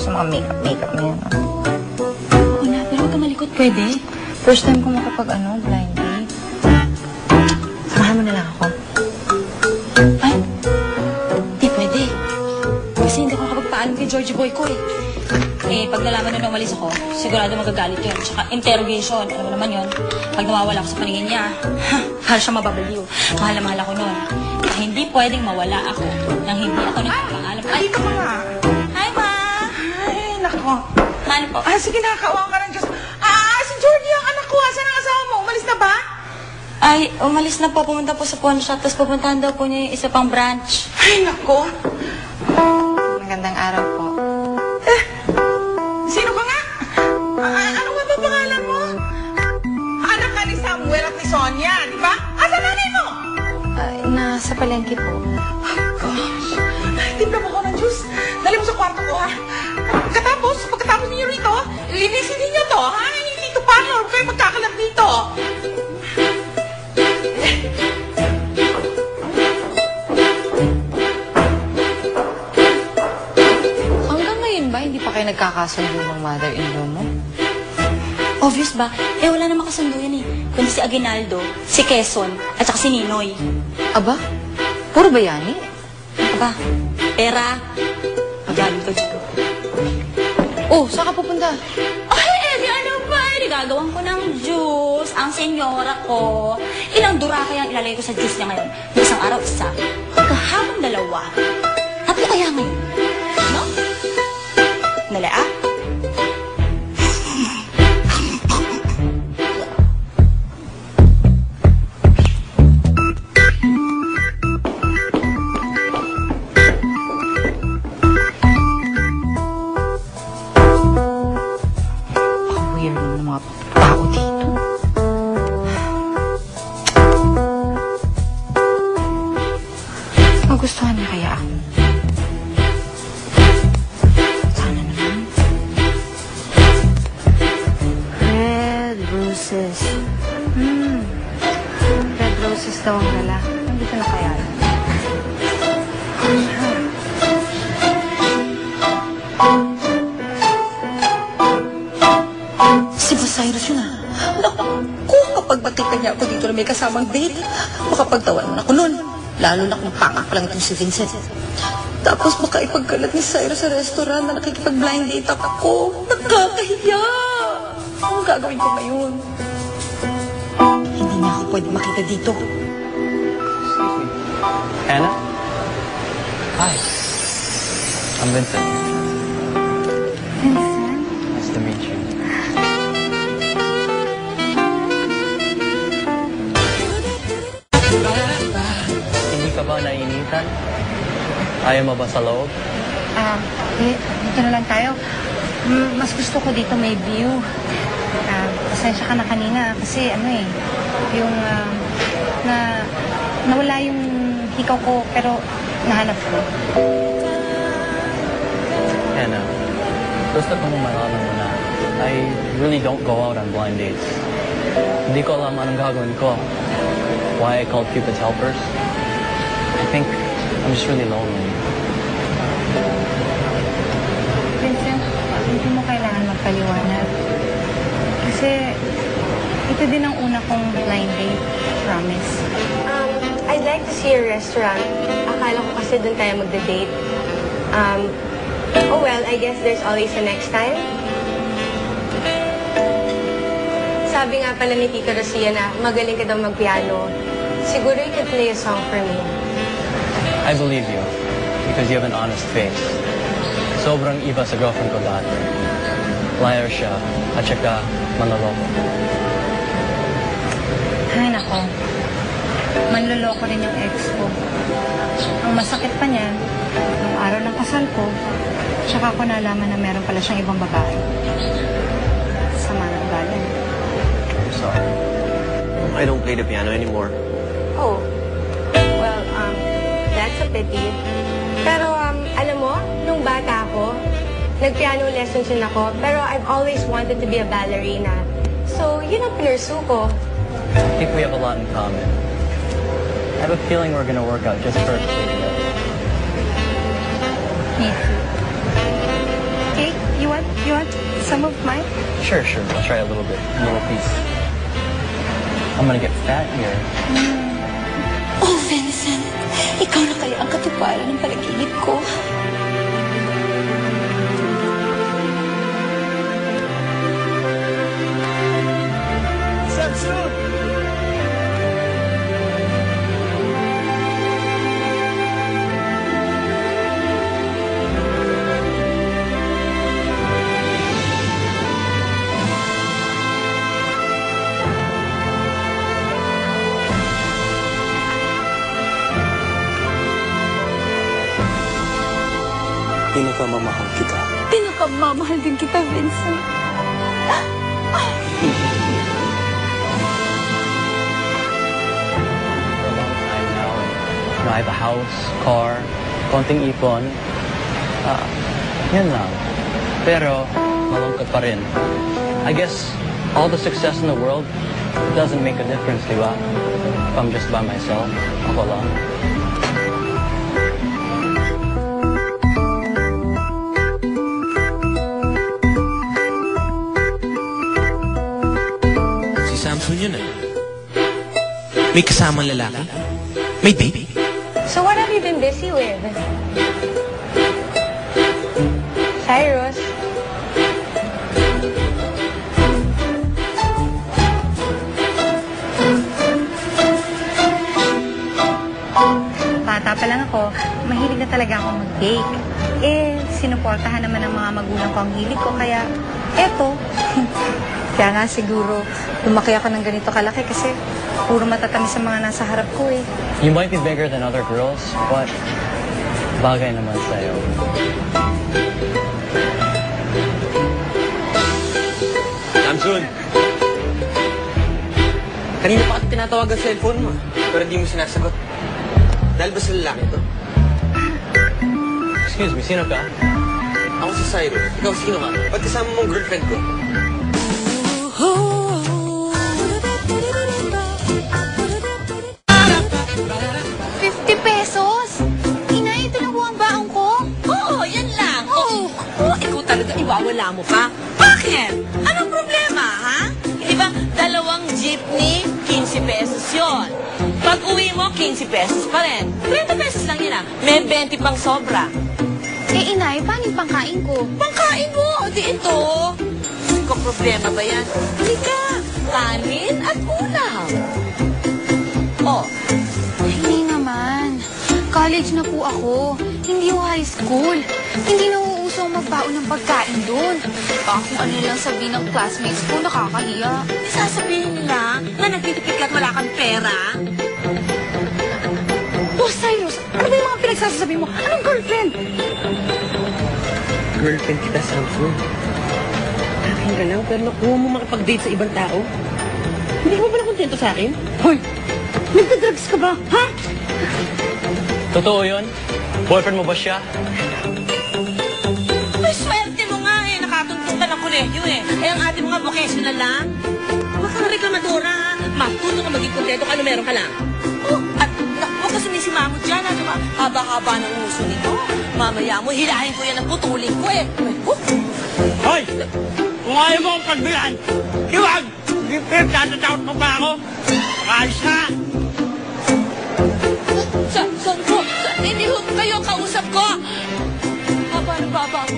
sa mga makeup na yan. Oo na, pero huwag ka malikot. Pwede? First time ko blind date. Samahan mo na lang ako. Ay, di pwede. Kasi hindi ako makapagpaalam kay Georgie Boy ko eh. Eh, pag nalaman na umalis ako, sigurado magagalit yun. Tsaka interrogation, alam mo naman yun. Pag nawawala ako sa paningin niya, mahal siya mababaliw. Mahal na mahal ako nun. Kaya hindi pwedeng mawala ako nang hindi ako nagpapaalam. Ay, ka pa nga. Hi, Ma! Ay, nako. Ano po? Sige, nakakawang ka ng Diyos. Si Georgie ang anak ko. Saan ang asawa mo? Umalis na ba? Ay, umalis na po. Pumunta po sa pawn shop. Tapos pupuntahan daw po niya yung isa pang branch. Ay, nako. Magandang araw po. Sino ka nga? Ano nga ba pangalan mo? Anak ka ni Samuel at ni Sonia, di ba? Asa nanay mo? Nasa palengke po. Gosh. Timpla mo ko ng juice. Dali mo sa kwarto ko, ha? Pagkatapos ninyo rito, linisin ninyo to, ha? Hindi ito parlor. Huwag kayo magkakalat dito. Hanggang ngayon ba, hindi pa kayo nagkakasundo ng mother-in-law mo? Obvious ba? Eh, wala namang kasundo yan eh. Kundi si Aguinaldo, si Quezon, at saka si Ninoy. Aba, puro bayani? Aba, pera. Magaling ko dito. Oh, saan ka pupunta? Ay, Eddie, ano ba? Gagawin ko ng juice. Ang senyora ko. Ilang dura kaya ilalagay ko sa juice niya ngayon? Isang araw, isa. Kahapon, dalawa. Tatlo kaya ngayon? No? Nala, ah? Weird ng mga tao dito. Magustuhan niya kaya ako? Sana naman. Red roses. Red roses daw ang gala. Nandito na kaya? Si Cyrus yun, ha? Naku, kapag makita niya ako dito na may kasamang date, makapagtawan ako nun. Lalo na kung pangak lang itong si Vincent. Tapos baka ipagkalat ni Cyrus sa restaurant na nakikipag-blind date ako. Nakakahiya! Anong gagawin ko ngayon? Hindi niya ako pwede makita dito. Anna? Hi. I'm Vincent. Vincent? Nice to meet you. Hindi ka ba nainitan? Ayaw mo ba sa loob? Dito na lang tayo. Mas gusto ko dito may view. Pasensya ka na kanina kasi yung nawala yung hikaw ko pero nahanap ko. Anna, gusto kong malaman mo na I really don't go out on blind dates. Hindi ko alam anong gagawin ko. Why I called Cupid's helpers. I think I'm just really lonely. Vincent, hindi mo kailangan magpaliwanag. Kasi ito din ang una kong blind date, promise. I'd like to see a restaurant. Akala ko kasi doon tayo magde-date. Oh well, I guess there's always a next time. Sabi nga pala ni Tito Rosia na magaling ka daw mag-piano. Siguro you could play a song for me. I believe you because you have an honest face. Sobrang iba sa girlfriend ko dati. Liar siya at saka manloloko. Ay, nako. Manloloko rin yung ex ko. Ang masakit pa niyan, nung araw ng kasal ko, tsaka ko nalaman na meron pala siyang ibang babae. Sama ng galing. I'm sorry. I don't play the piano anymore. Oh. Well, that's a pity. Pero, alam mo, nung bata ako, nag-piano lessons din ako, pero I've always wanted to be a ballerina. So, yun ang pinursu ko. I think we have a lot in common. I have a feeling we're gonna work out just perfectly together. Me too. Cake? You want some of mine? Sure, sure. I'll try a little bit. A little piece. I'm gonna get fat here. Oh, Vincent, ikaw na kaya ang katuparan ng panaginip ko. Samson! Pinakamamahal kita. Pinakamamahal din kita, Vincent. For a long time now. And, I have a house, car, konting ipon. Yan lang. Pero, malungkot pa rin. I guess, all the success in the world, it doesn't make a difference, di ba? If I'm just by myself, ako lang. Si Samson yun eh. May kasamang lalaki? May baby? So what have you been busy with? Cyrus? Bata pa lang ako, mahilig na talaga ako mag-bake. Eh, sinuportahan naman ng mga magulang ko ang hilig ko, kaya eto. Kaya nga siguro, lumaki ako ng ganito kalaki kasi puro matatamis sa mga nasa harap ko eh. You might be bigger than other girls, but bagay naman sa'yo. Samson! Kanina pa kita tinatawagan sa cellphone mo, pero di mo sinasagot. Dahil ba sa lalaki to? Excuse me, sino ka? Ako si Cyrus. Ikaw sino ka? Ba't kasama mong girlfriend ko? ₱50? Inay, ito na po ang baong ko? Oo, yan lang. Oo, ikaw talaga iwawala mo pa. Bakit? Anong problema, ha? Di ba, dalawang jeepney, ₱15 yun. Pag uwi mo, ₱15 pa rin. ₱30 lang yun, ah. May 20 pang sobra. Eh, Inay, paano yung pangkain ko? Pangkain mo, di ito. Ikaw, problema ba yan? Hindi ka. Kanin at ulam. Oh, Hindi naman. College na po ako. Hindi ho high school. Hindi na uuso ang magbaon ng pagkain doon. Baka kung ano lang sabihin ng classmates ko, nakakahiya. sasabihin nila na nagtitipid ka at wala kang pera. Oh, Cyrus, ano ba yung mga pinagsasabi mo? Anong girlfriend? Girlfriend kita, Samson. Akin ka lang, pero nakuha mo makipag-date sa ibang tao. Hindi ka ba pala kontento sa akin? Hoy, nagda-drugs ka ba? Ha? Totoo yun? Boyfriend mo ba siya? Ay, swerte mo nga eh. Nakatuntong ka ng kolehiyo eh. Eh, ang ate mo nga vocational lang. Huwag kang reklamadora. Matuto ka maging kontento kung ano meron ka lang. Oh, at huwag ka sumisimamo dyan, ano ba? Haba-haba ng uso nito. Mamaya mo, hilahin ko yan at putulin ko eh. Hoy! Kung ayaw mo akong pagbilan, iwag! Hindi pinagtatakot mo pa ako! Makaalis na! Hindi ho kayo kausap ko. Haba ng baba mo.